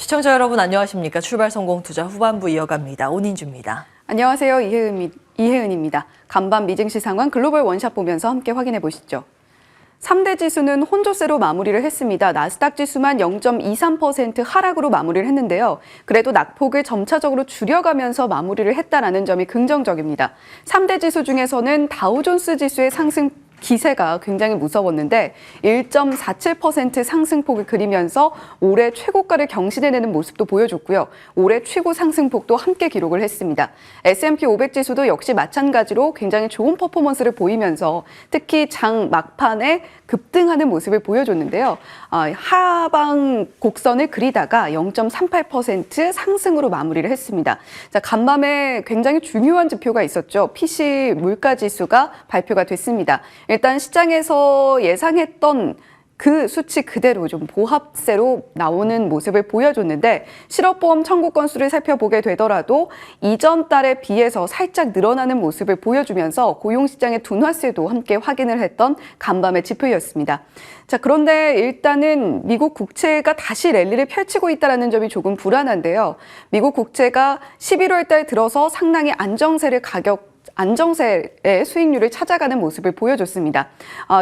시청자 여러분 안녕하십니까? 출발 성공 투자 후반부 이어갑니다. 온인주입니다. 안녕하세요. 이혜은입니다. 간밤 미증시 상황 글로벌 원샷 보면서 함께 확인해 보시죠. 3대 지수는 혼조세로 마무리를 했습니다. 나스닥 지수만 0.23% 하락으로 마무리를 했는데요. 그래도 낙폭을 점차적으로 줄여가면서 마무리를 했다는 점이 긍정적입니다. 3대 지수 중에서는 다우존스 지수의 상승 기세가 굉장히 무서웠는데 1.47% 상승폭을 그리면서 올해 최고가를 경신해내는 모습도 보여줬고요. 올해 최고 상승폭도 함께 기록을 했습니다. S&P 500 지수도 역시 마찬가지로 굉장히 좋은 퍼포먼스를 보이면서 특히 장 막판에 급등하는 모습을 보여줬는데요. 하방 곡선을 그리다가 0.38% 상승으로 마무리를 했습니다. 자, 간밤에 굉장히 중요한 지표가 있었죠. PC 물가 지수가 발표가 됐습니다. 일단 시장에서 예상했던 그 수치 그대로 좀 보합세로 나오는 모습을 보여줬는데 실업보험 청구 건수를 살펴보게 되더라도 이전 달에 비해서 살짝 늘어나는 모습을 보여주면서 고용시장의 둔화세도 함께 확인을 했던 간밤의 지표였습니다. 자, 그런데 일단은 미국 국채가 다시 랠리를 펼치고 있다는 점이 조금 불안한데요. 미국 국채가 11월 달 들어서 상당히 안정세의 수익률을 찾아가는 모습을 보여줬습니다.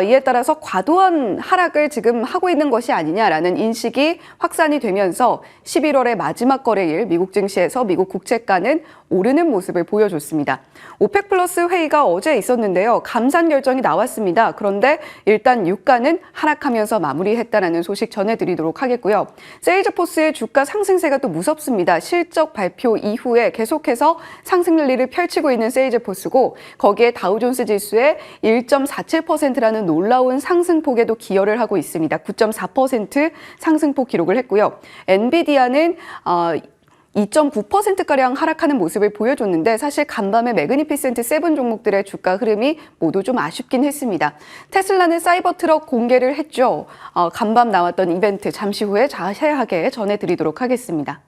이에 따라서 과도한 하락을 지금 하고 있는 것이 아니냐라는 인식이 확산이 되면서 11월의 마지막 거래일 미국 증시에서 미국 국채가는 오르는 모습을 보여줬습니다. 오펙 플러스 회의가 어제 있었는데요. 감산 결정이 나왔습니다. 그런데 일단 유가는 하락하면서 마무리했다는 소식 전해드리도록 하겠고요. 세일즈포스의 주가 상승세가 또 무섭습니다. 실적 발표 이후에 계속해서 상승 랠리를 펼치고 있는 세일즈포스고 거기에 다우존스 지수의 1.47%라는 놀라운 상승폭에도 기여를 하고 있습니다. 9.4% 상승폭 기록을 했고요. 엔비디아는 2.9%가량 하락하는 모습을 보여줬는데 사실 간밤에 매그니피센트 7 종목들의 주가 흐름이 모두 좀 아쉽긴 했습니다. 테슬라는 사이버 트럭 공개를 했죠. 간밤 나왔던 이벤트 잠시 후에 자세하게 전해드리도록 하겠습니다.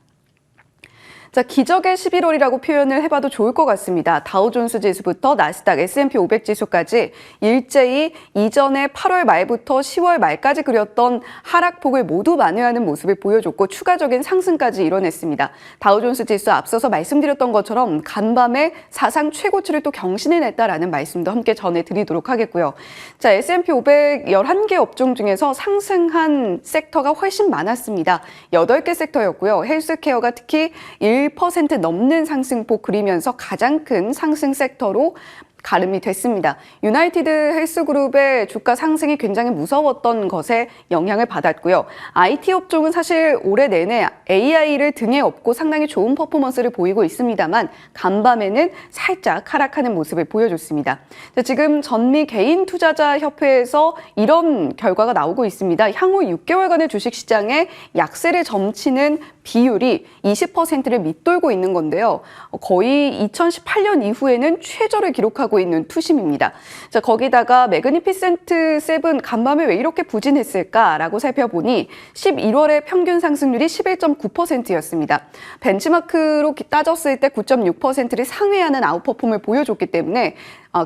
자, 기적의 11월이라고 표현을 해봐도 좋을 것 같습니다. 다우존스 지수부터 나스닥, S&P 500 지수까지 일제히 이전에 8월 말부터 10월 말까지 그렸던 하락폭을 모두 만회하는 모습을 보여줬고 추가적인 상승까지 이뤄냈습니다. 다우존스 지수 앞서서 말씀드렸던 것처럼 간밤에 사상 최고치를 또 경신해냈다라는 말씀도 함께 전해드리도록 하겠고요. 자, S&P 500 11개 업종 중에서 상승한 섹터가 훨씬 많았습니다. 8개 섹터였고요. 헬스케어가 특히 1% 넘는 상승폭 그리면서 가장 큰 상승 섹터로 가름이 됐습니다. 유나이티드 헬스그룹의 주가 상승이 굉장히 무서웠던 것에 영향을 받았고요. IT 업종은 사실 올해 내내 AI를 등에 업고 상당히 좋은 퍼포먼스를 보이고 있습니다만 간밤에는 살짝 하락하는 모습을 보여줬습니다. 지금 전미 개인 투자자 협회에서 이런 결과가 나오고 있습니다. 향후 6개월간의 주식시장에 약세를 점치는 비율이 20%를 밑돌고 있는 건데요. 거의 2018년 이후에는 최저를 기록하고 있는 투심입니다. 자, 거기다가 매그니피센트 7 간밤에 왜 이렇게 부진했을까라고 살펴보니 11월의 평균 상승률이 11.9%였습니다. 벤치마크로 따졌을 때 9.6%를 상회하는 아웃퍼폼을 보여줬기 때문에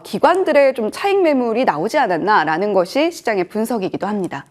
기관들의 좀 차익 매물이 나오지 않았나라는 것이 시장의 분석이기도 합니다.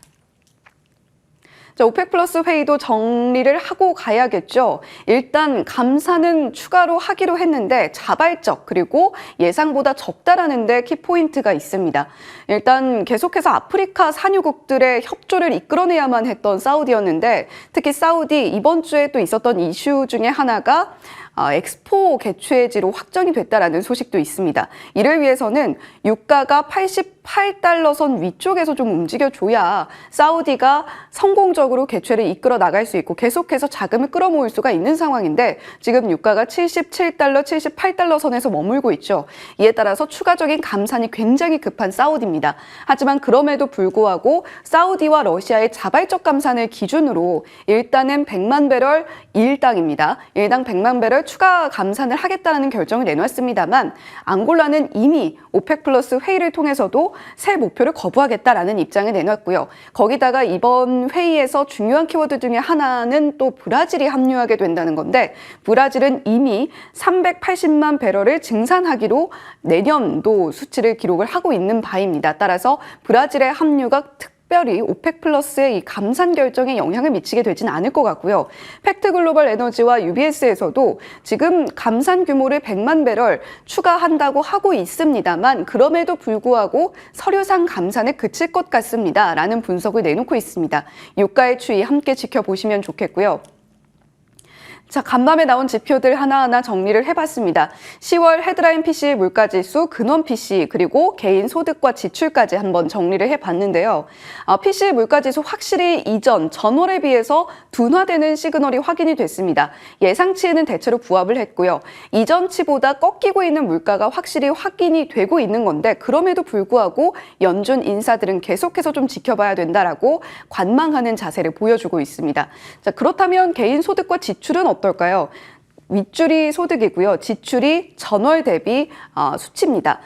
자, 오펙 플러스 회의도 정리를 하고 가야겠죠. 일단 감산은 추가로 하기로 했는데 자발적 그리고 예상보다 적다라는 데 키포인트가 있습니다. 일단 계속해서 아프리카 산유국들의 협조를 이끌어내야만 했던 사우디였는데 특히 사우디 이번 주에 또 있었던 이슈 중에 하나가 엑스포 개최지로 확정이 됐다라는 소식도 있습니다. 이를 위해서는 유가가 88달러 선 위쪽에서 좀 움직여줘야 사우디가 성공적으로 개최를 이끌어 나갈 수 있고 계속해서 자금을 끌어모을 수가 있는 상황인데 지금 유가가 77달러, 78달러 선에서 머물고 있죠. 이에 따라서 추가적인 감산이 굉장히 급한 사우디입니다. 하지만 그럼에도 불구하고 사우디와 러시아의 자발적 감산을 기준으로 일단은 100만 배럴 1당입니다. 1당 100만 배럴 추가 감산을 하겠다는 결정을 내놨습니다만 앙골라는 이미 오펙 플러스 회의를 통해서도 새 목표를 거부하겠다라는 입장을 내놨고요. 거기다가 이번 회의에서 중요한 키워드 중에 하나는 또 브라질이 합류하게 된다는 건데 브라질은 이미 380만 배럴을 증산하기로 내년도 수치를 기록을 하고 있는 바입니다. 따라서 브라질의 합류가 특별히 오펙 플러스의 이 감산 결정에 영향을 미치게 되진 않을 것 같고요. 팩트 글로벌 에너지와 UBS에서도 지금 감산 규모를 100만 배럴 추가한다고 하고 있습니다만 그럼에도 불구하고 서류상 감산에 그칠 것 같습니다. 라는 분석을 내놓고 있습니다. 유가의 추이 함께 지켜보시면 좋겠고요. 자, 간밤에 나온 지표들 하나하나 정리를 해봤습니다. 10월 헤드라인 PCE 물가지수, 근원 PCE, 그리고 개인 소득과 지출까지 한번 정리를 해봤는데요. PCE 물가지수 확실히 이전, 전월에 비해서 둔화되는 시그널이 확인이 됐습니다. 예상치에는 대체로 부합을 했고요. 이전치보다 꺾이고 있는 물가가 확실히 확인이 되고 있는 건데 그럼에도 불구하고 연준 인사들은 계속해서 좀 지켜봐야 된다라고 관망하는 자세를 보여주고 있습니다. 자, 그렇다면 개인 소득과 지출은 어떨까요? 윗줄이 소득이고요. 지출이 전월 대비 수치입니다.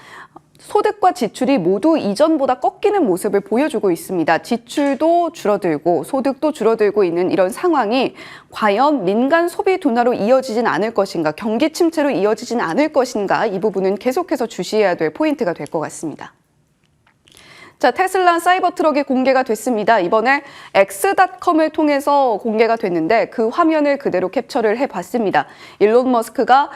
소득과 지출이 모두 이전보다 꺾이는 모습을 보여주고 있습니다. 지출도 줄어들고 소득도 줄어들고 있는 이런 상황이 과연 민간 소비 둔화로 이어지진 않을 것인가, 경기 침체로 이어지진 않을 것인가, 이 부분은 계속해서 주시해야 될 포인트가 될 것 같습니다. 자, 테슬라 사이버 트럭이 공개가 됐습니다. 이번에 X.com을 통해서 공개가 됐는데 그 화면을 그대로 캡처를 해봤습니다. 일론 머스크가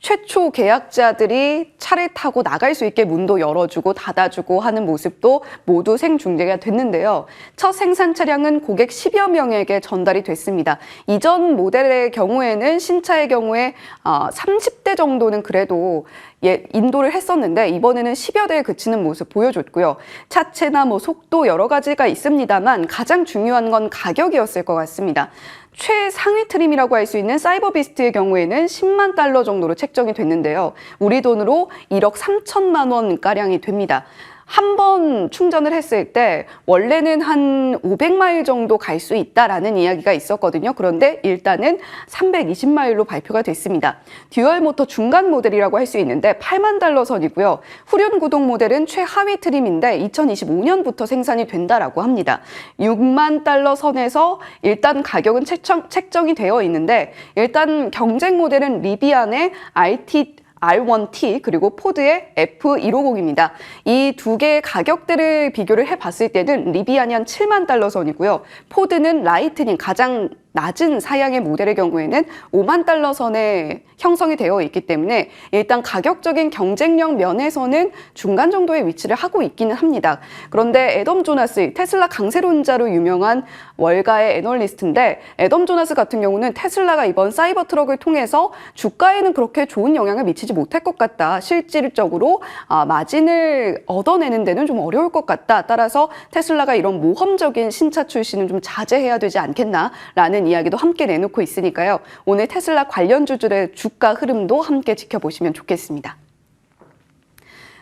최초 계약자들이 차를 타고 나갈 수 있게 문도 열어주고 닫아주고 하는 모습도 모두 생중계가 됐는데요. 첫 생산 차량은 고객 10여 명에게 전달이 됐습니다. 이전 모델의 경우에는 신차의 경우에 30대 정도는 그래도 인도를 했었는데 이번에는 10여 대에 그치는 모습 보여줬고요. 차체나 속도 여러 가지가 있습니다만 가장 중요한 건 가격이었을 것 같습니다. 최상위 트림이라고 할 수 있는 사이버 비스트의 경우에는 10만 달러 정도로 책정이 됐는데요. 우리 돈으로 1억 3천만 원가량이 됩니다. 한 번 충전을 했을 때 원래는 한 500마일 정도 갈 수 있다라는 이야기가 있었거든요. 그런데 일단은 320마일로 발표가 됐습니다. 듀얼 모터 중간 모델이라고 할 수 있는데 8만 달러 선이고요. 후륜 구동 모델은 최하위 트림인데 2025년부터 생산이 된다라고 합니다. 6만 달러 선에서 일단 가격은 책정이 되어 있는데 일단 경쟁 모델은 리비안의 R1T 그리고 포드의 F150입니다. 이 두 개의 가격대를 비교를 해봤을 때는 리비안이 한 7만 달러 선이고요. 포드는 라이트닝 가장 낮은 사양의 모델의 경우에는 5만 달러 선에 형성이 되어 있기 때문에 일단 가격적인 경쟁력 면에서는 중간 정도의 위치를 하고 있기는 합니다. 그런데 애덤 조나스, 테슬라 강세론자로 유명한 월가의 애널리스트인데 애덤 조나스 같은 경우는 테슬라가 이번 사이버 트럭을 통해서 주가에는 그렇게 좋은 영향을 미치지 못할 것 같다. 실질적으로 마진을 얻어내는 데는 좀 어려울 것 같다. 따라서 테슬라가 이런 모험적인 신차 출시는 좀 자제해야 되지 않겠나라는 이야기도 함께 내놓고 있으니까요. 오늘 테슬라 관련주들의 주가 흐름도 함께 지켜보시면 좋겠습니다.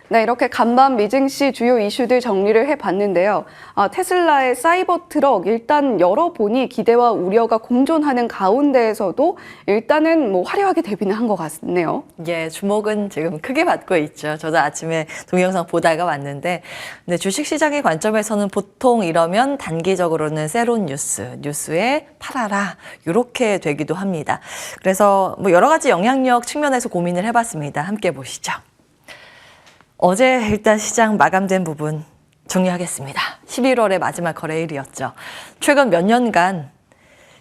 네, 이렇게 간밤 미증시 주요 이슈들 정리를 해봤는데요. 테슬라의 사이버 트럭 일단 열어보니 기대와 우려가 공존하는 가운데에서도 일단은 화려하게 데뷔는 한 것 같네요. 예, 주목은 지금 크게 받고 있죠. 저도 아침에 동영상 보다가 왔는데, 근데 주식시장의 관점에서는 보통 이러면 단기적으로는 새로운 뉴스에 팔아라 이렇게 되기도 합니다. 그래서 여러 가지 영향력 측면에서 고민을 해봤습니다. 함께 보시죠. 어제 일단 시장 마감된 부분 정리하겠습니다. 11월의 마지막 거래일이었죠. 최근 몇 년간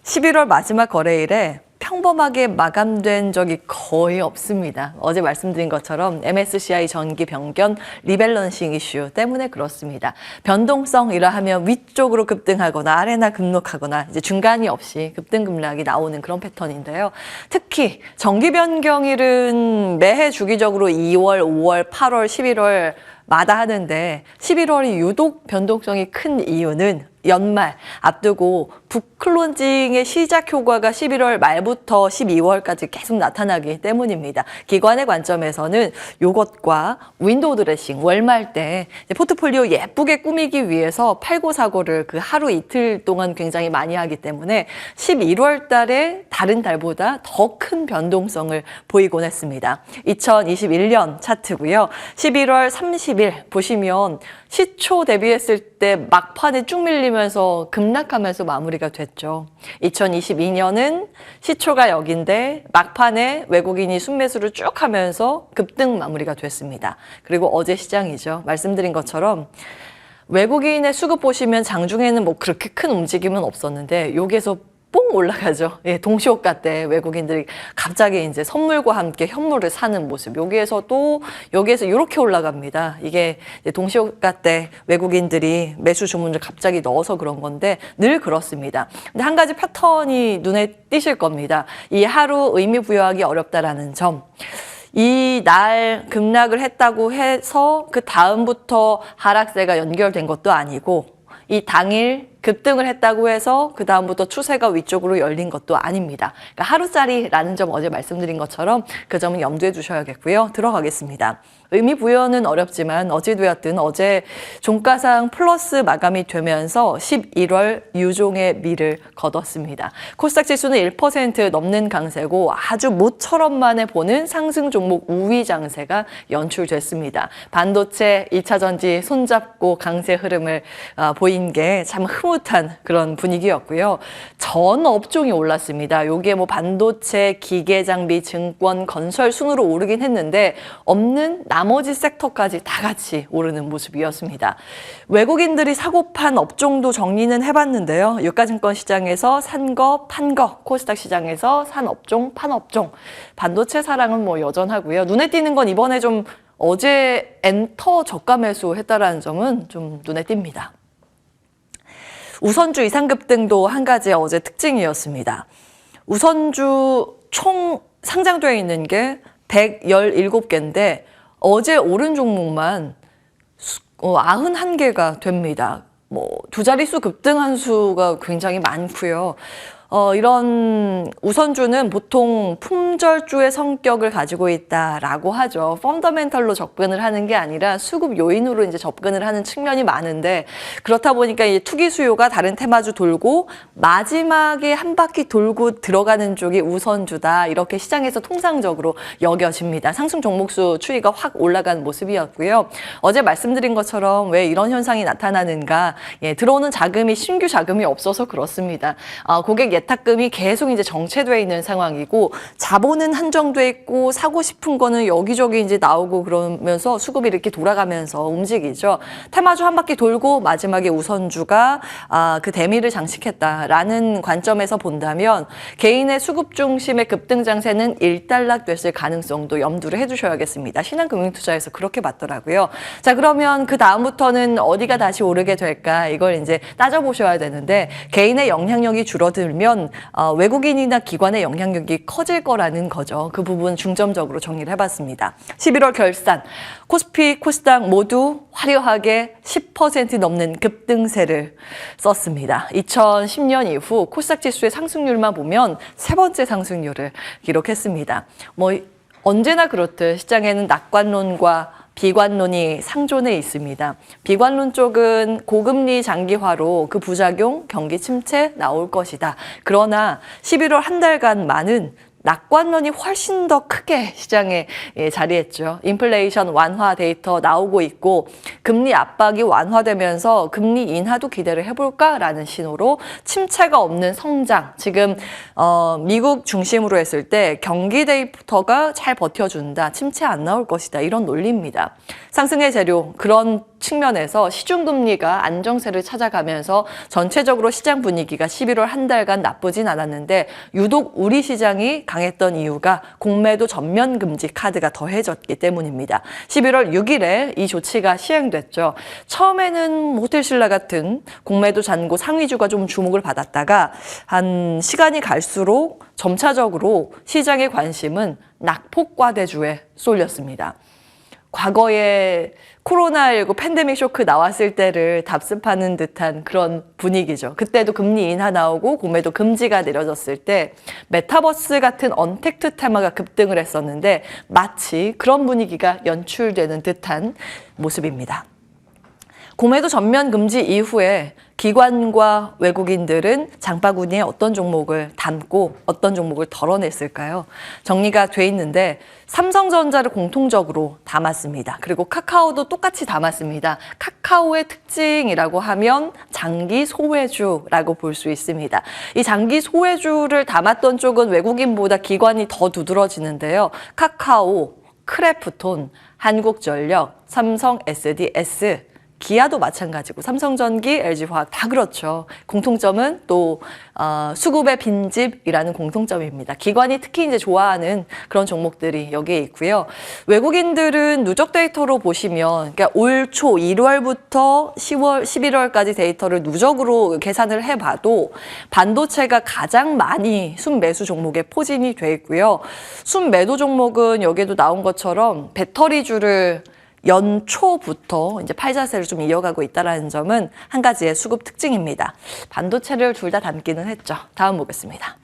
11월 마지막 거래일에 평범하게 마감된 적이 거의 없습니다. 어제 말씀드린 것처럼 MSCI 전기 변경 리밸런싱 이슈 때문에 그렇습니다. 변동성이라 하면 위쪽으로 급등하거나 아래나 급락하거나 이제 중간이 없이 급등급락이 나오는 그런 패턴인데요. 특히 정기 변경일은 매해 주기적으로 2월, 5월, 8월, 11월 마다 하는데 11월이 유독 변동성이 큰 이유는 연말 앞두고 북클론징의 시작 효과가 11월 말부터 12월까지 계속 나타나기 때문입니다. 기관의 관점에서는 이것과 윈도우 드레싱, 월말 때 포트폴리오 예쁘게 꾸미기 위해서 팔고 사고를 그 하루 이틀 동안 굉장히 많이 하기 때문에 11월 달에 다른 달보다 더 큰 변동성을 보이곤 했습니다. 2021년 차트고요. 11월 30일 보시면 시초 대비했을 때 막판에 쭉 밀리면서 급락하면서 마무리가 됐죠. 2022년은 시초가 여긴데 막판에 외국인이 순매수를 쭉 하면서 급등 마무리가 됐습니다. 그리고 어제 시장이죠. 말씀드린 것처럼 외국인의 수급 보시면 장중에는 뭐 그렇게 큰 움직임은 없었는데 여기에서 뽕 올라가죠. 예, 동시호가 때 외국인들이 갑자기 이제 선물과 함께 현물을 사는 모습. 여기에서 이렇게 올라갑니다. 이게 이제 동시호가 때 외국인들이 매수 주문을 갑자기 넣어서 그런 건데 늘 그렇습니다. 근데 한 가지 패턴이 눈에 띄실 겁니다. 이 하루 의미 부여하기 어렵다라는 점. 이 날 급락을 했다고 해서 그 다음부터 하락세가 연결된 것도 아니고 이 당일 급등을 했다고 해서 그 다음부터 추세가 위쪽으로 열린 것도 아닙니다. 그러니까 하루짜리라는 점 어제 말씀드린 것처럼 그 점은 염두에 두셔야겠고요. 들어가겠습니다. 의미 부여는 어렵지만 어찌되었든 어제 종가상 플러스 마감이 되면서 11월 유종의 미를 거뒀습니다. 코스닥 지수는 1% 넘는 강세고 아주 모처럼 만에 보는 상승 종목 우위 장세가 연출됐습니다. 반도체, 2차 전지 손잡고 강세 흐름을 보인 게 참 흐뭇한 그런 분위기였고요. 전 업종이 올랐습니다. 요게 뭐 반도체, 기계 장비, 증권, 건설 순으로 오르긴 했는데 없는 나머지 섹터까지 다 같이 오르는 모습이었습니다. 외국인들이 사고 판 업종도 정리는 해봤는데요. 유가증권 시장에서 산 거, 판 거, 코스닥 시장에서 산 업종, 판 업종. 반도체 사랑은 뭐 여전하고요. 눈에 띄는 건 이번에 좀 어제 엔터 저가 매수 했다라는 점은 좀 눈에 띕니다. 우선주 이상급등도 한 가지 어제 특징이었습니다. 우선주 총 상장되어 있는 게 117개인데 어제 오른 종목만 91개가 됩니다. 뭐 두 자릿수 급등한 수가 굉장히 많고요. 이런 우선주는 보통 품절주의 성격을 가지고 있다라고 하죠. 펀더멘털로 접근을 하는 게 아니라 수급 요인으로 이제 접근을 하는 측면이 많은데 그렇다 보니까 이 투기 수요가 다른 테마주 돌고 마지막에 한 바퀴 돌고 들어가는 쪽이 우선주다. 이렇게 시장에서 통상적으로 여겨집니다. 상승 종목수 추이가 확 올라간 모습이었고요. 어제 말씀드린 것처럼 왜 이런 현상이 나타나는가? 예, 들어오는 자금이 신규 자금이 없어서 그렇습니다. 고객 예탁금이 계속 이제 정체되어 있는 상황이고 자본은 한정돼 있고 사고 싶은 거는 여기저기 이제 나오고 그러면서 수급이 이렇게 돌아가면서 움직이죠. 테마주 한 바퀴 돌고 마지막에 우선주가 그 대미를 장식했다라는 관점에서 본다면 개인의 수급 중심의 급등 장세는 일단락됐을 가능성도 염두를 해두셔야겠습니다. 신한금융투자에서 그렇게 봤더라고요. 자, 그러면 그 다음부터는 어디가 다시 오르게 될까 이걸 이제 따져보셔야 되는데 개인의 영향력이 줄어들면 외국인이나 기관의 영향력이 커질 거라는 거죠. 그 부분 중점적으로 정리를 해봤습니다. 11월 결산, 코스피, 코스닥 모두 화려하게 10% 넘는 급등세를 썼습니다. 2010년 이후 코스닥 지수의 상승률만 보면 세 번째 상승률을 기록했습니다. 뭐 언제나 그렇듯 시장에는 낙관론과 비관론이 상존해 있습니다. 비관론 쪽은 고금리 장기화로 그 부작용, 경기 침체 나올 것이다. 그러나 11월 한 달간만은 낙관론이 훨씬 더 크게 시장에 자리했죠. 인플레이션 완화 데이터 나오고 있고 금리 압박이 완화되면서 금리 인하도 기대를 해볼까라는 신호로 침체가 없는 성장. 지금 미국 중심으로 했을 때 경기 데이터가 잘 버텨준다. 침체 안 나올 것이다. 이런 논리입니다. 상승의 재료 그런 측면에서 시중금리가 안정세를 찾아가면서 전체적으로 시장 분위기가 11월 한 달간 나쁘진 않았는데 유독 우리 시장이 강했던 이유가 공매도 전면 금지 카드가 더해졌기 때문입니다. 11월 6일에 이 조치가 시행됐죠. 처음에는 호텔신라 같은 공매도 잔고 상위주가 좀 주목을 받았다가 한 시간이 갈수록 점차적으로 시장의 관심은 낙폭과대주에 쏠렸습니다. 과거에 코로나19 팬데믹 쇼크 나왔을 때를 답습하는 듯한 그런 분위기죠. 그때도 금리 인하 나오고 공매도 금지가 내려졌을 때 메타버스 같은 언택트 테마가 급등을 했었는데 마치 그런 분위기가 연출되는 듯한 모습입니다. 공매도 전면 금지 이후에 기관과 외국인들은 장바구니에 어떤 종목을 담고 어떤 종목을 덜어냈을까요? 정리가 돼 있는데 삼성전자를 공통적으로 담았습니다. 그리고 카카오도 똑같이 담았습니다. 카카오의 특징이라고 하면 장기 소외주라고 볼 수 있습니다. 이 장기 소외주를 담았던 쪽은 외국인보다 기관이 더 두드러지는데요. 카카오, 크래프톤, 한국전력, 삼성 SDS, 기아도 마찬가지고 삼성전기, LG화학 다 그렇죠. 공통점은 또 수급의 빈집이라는 공통점입니다. 기관이 특히 이제 좋아하는 그런 종목들이 여기에 있고요. 외국인들은 누적 데이터로 보시면 그러니까 올 초 1월부터 10월, 11월까지 데이터를 누적으로 계산을 해봐도 반도체가 가장 많이 순매수 종목에 포진이 돼 있고요. 순매도 종목은 여기에도 나온 것처럼 배터리주를 연초부터 이제 팔자세를 좀 이어가고 있다는 점은 한 가지의 수급 특징입니다. 반도체를 둘 다 담기는 했죠. 다음 보겠습니다.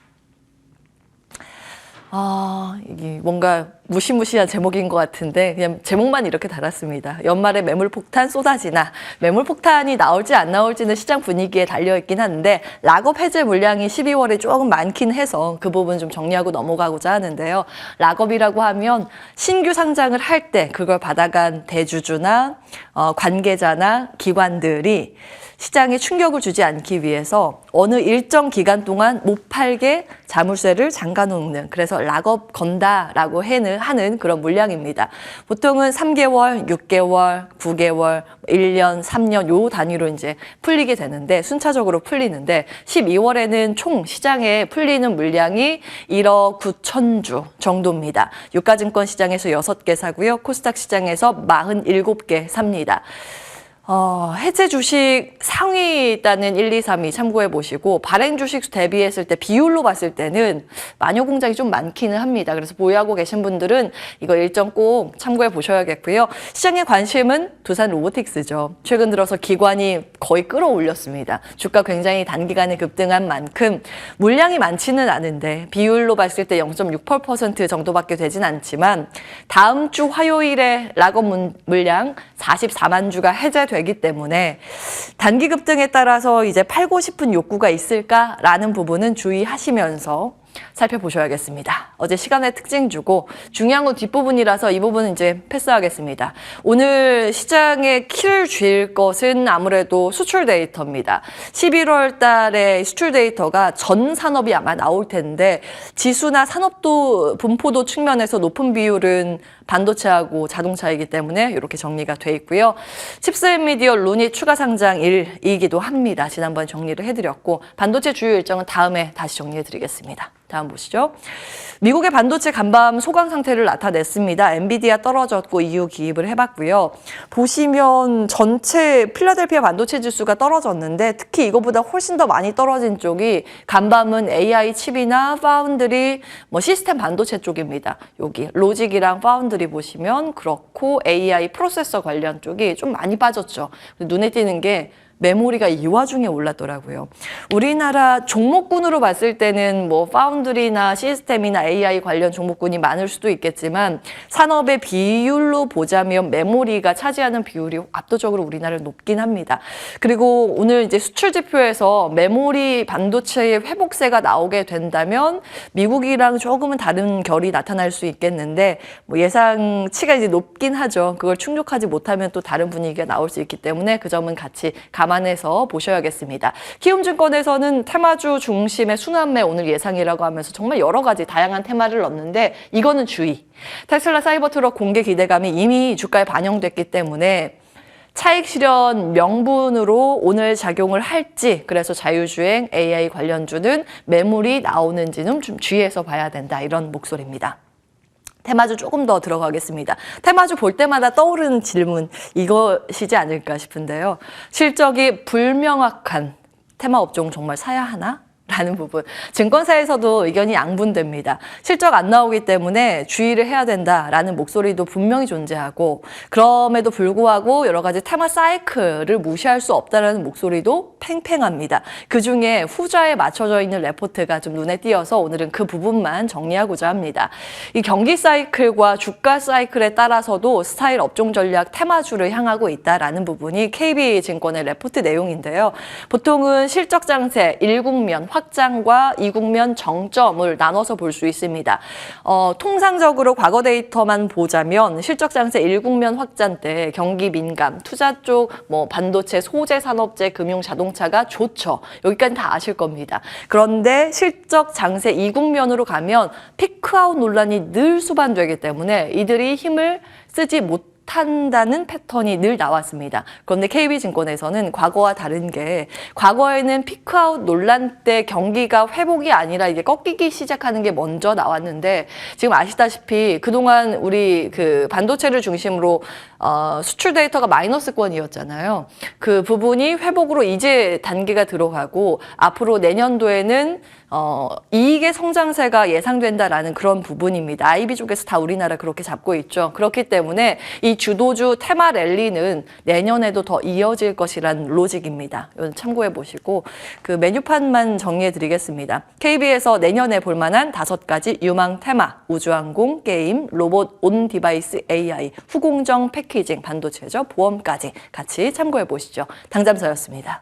이게 뭔가 무시무시한 제목인 것 같은데 그냥 제목만 이렇게 달았습니다. 연말에 매물폭탄 쏟아지나. 매물폭탄이 나올지 안 나올지는 시장 분위기에 달려있긴 한데 락업 해제 물량이 12월에 조금 많긴 해서 그 부분 좀 정리하고 넘어가고자 하는데요. 락업이라고 하면 신규 상장을 할 때 그걸 받아간 대주주나 관계자나 기관들이 시장에 충격을 주지 않기 위해서 어느 일정 기간 동안 못 팔게 자물쇠를 잠가놓는, 그래서 락업 건다라고 하는 그런 물량입니다. 보통은 3개월, 6개월, 9개월, 1년, 3년 요 단위로 이제 풀리게 되는데 순차적으로 풀리는데 12월에는 총 시장에 풀리는 물량이 1억 9천주 정도입니다. 유가증권 시장에서 6개 사고요. 코스닥 시장에서 47개 삽니다. 해제 주식 상위 있다는 1, 2, 3위 참고해 보시고 발행 주식 대비했을 때 비율로 봤을 때는 마녀 공장이 좀 많기는 합니다. 그래서 보유하고 계신 분들은 이거 일정 꼭 참고해 보셔야겠고요. 시장의 관심은 두산 로보틱스죠. 최근 들어서 기관이 거의 끌어올렸습니다. 주가 굉장히 단기간에 급등한 만큼 물량이 많지는 않은데 비율로 봤을 때 0.68% 정도밖에 되진 않지만 다음 주 화요일에 락업 물량 44만 주가 해제되기 때문에 단기 급등에 따라서 이제 팔고 싶은 욕구가 있을까라는 부분은 주의하시면서 살펴보셔야겠습니다. 어제 시간의 특징 주고 중요한 건 뒷부분이라서 이 부분은 이제 패스하겠습니다. 오늘 시장에 키를 쥘 것은 아무래도 수출 데이터입니다. 11월 달에 수출 데이터가 전 산업이 아마 나올 텐데 지수나 산업도 분포도 측면에서 높은 비율은 반도체하고 자동차이기 때문에 이렇게 정리가 돼 있고요. 칩스 엔비디어 룬이 추가 상장일이기도 합니다. 지난번 정리를 해드렸고 반도체 주요 일정은 다음에 다시 정리해드리겠습니다. 다음 보시죠. 미국의 반도체 간밤 소강 상태를 나타냈습니다. 엔비디아 떨어졌고 EU 기입을 해봤고요. 보시면 전체 필라델피아 반도체 지수가 떨어졌는데 특히 이거보다 훨씬 더 많이 떨어진 쪽이 간밤은 AI 칩이나 파운드리, 시스템 반도체 쪽입니다. 여기 로직이랑 파운드리 보시면 그렇고 AI 프로세서 관련 쪽이 좀 많이 빠졌죠. 눈에 띄는 게 메모리가 이 와중에 올랐더라고요. 우리나라 종목군으로 봤을 때는 파운드리나 시스템이나 AI 관련 종목군이 많을 수도 있겠지만 산업의 비율로 보자면 메모리가 차지하는 비율이 압도적으로 우리나라는 높긴 합니다. 그리고 오늘 이제 수출 지표에서 메모리 반도체의 회복세가 나오게 된다면 미국이랑 조금은 다른 결이 나타날 수 있겠는데 예상치가 이제 높긴 하죠. 그걸 충족하지 못하면 또 다른 분위기가 나올 수 있기 때문에 그 점은 같이 감안해서 보셔야겠습니다. 키움증권에서는 테마주 중심의 순환매 오늘 예상이라고 하면서 정말 여러 가지 다양한 테마를 넣었는데 이거는 주의. 테슬라 사이버트럭 공개 기대감이 이미 주가에 반영됐기 때문에 차익 실현 명분으로 오늘 작용을 할지, 그래서 자유주행 AI 관련주는 매물이 나오는지는 좀 주의해서 봐야 된다, 이런 목소리입니다. 테마주 조금 더 들어가겠습니다. 테마주 볼 때마다 떠오르는 질문 이것이지 않을까 싶은데요. 실적이 불명확한 테마 업종 정말 사야 하나? 라는 부분. 증권사에서도 의견이 양분됩니다. 실적 안 나오기 때문에 주의를 해야 된다라는 목소리도 분명히 존재하고 그럼에도 불구하고 여러 가지 테마 사이클을 무시할 수 없다라는 목소리도 팽팽합니다. 그중에 후자에 맞춰져 있는 레포트가 좀 눈에 띄어서 오늘은 그 부분만 정리하고자 합니다. 이 경기 사이클과 주가 사이클에 따라서도 스타일 업종 전략 테마주를 향하고 있다라는 부분이 KB증권의 레포트 내용인데요. 보통은 실적 장세 1국면 확장과 2국면 정점을 나눠서 볼 수 있습니다. 통상적으로 과거 데이터만 보자면 실적 장세 1국면 확장 때 경기 민감, 투자 쪽 반도체, 소재 산업재, 금융, 자동차가 좋죠. 여기까지 다 아실 겁니다. 그런데 실적 장세 2국면으로 가면 피크아웃 논란이 늘 수반되기 때문에 이들이 힘을 쓰지 못한다는 패턴이 늘 나왔습니다. 그런데 KB증권에서는 과거와 다른 게 과거에는 피크아웃 논란 때 경기가 회복이 아니라 이게 꺾이기 시작하는 게 먼저 나왔는데 지금 아시다시피 그동안 우리 그 반도체를 중심으로 수출 데이터가 마이너스권이었잖아요. 그 부분이 회복으로 이제 단계가 들어가고 앞으로 내년도에는 이익의 성장세가 예상된다라는 그런 부분입니다. IB 쪽에서 다 우리나라 그렇게 잡고 있죠. 그렇기 때문에 이 주도주 테마 랠리는 내년에도 더 이어질 것이란 로직입니다. 이건 참고해 보시고 그 메뉴판만 정리해 드리겠습니다. KB에서 내년에 볼 만한 5가지 유망 테마, 우주항공, 게임, 로봇, 온 디바이스 AI, 후공정, 패키징, 반도체죠. 보험까지 같이 참고해 보시죠. 당잠서였습니다.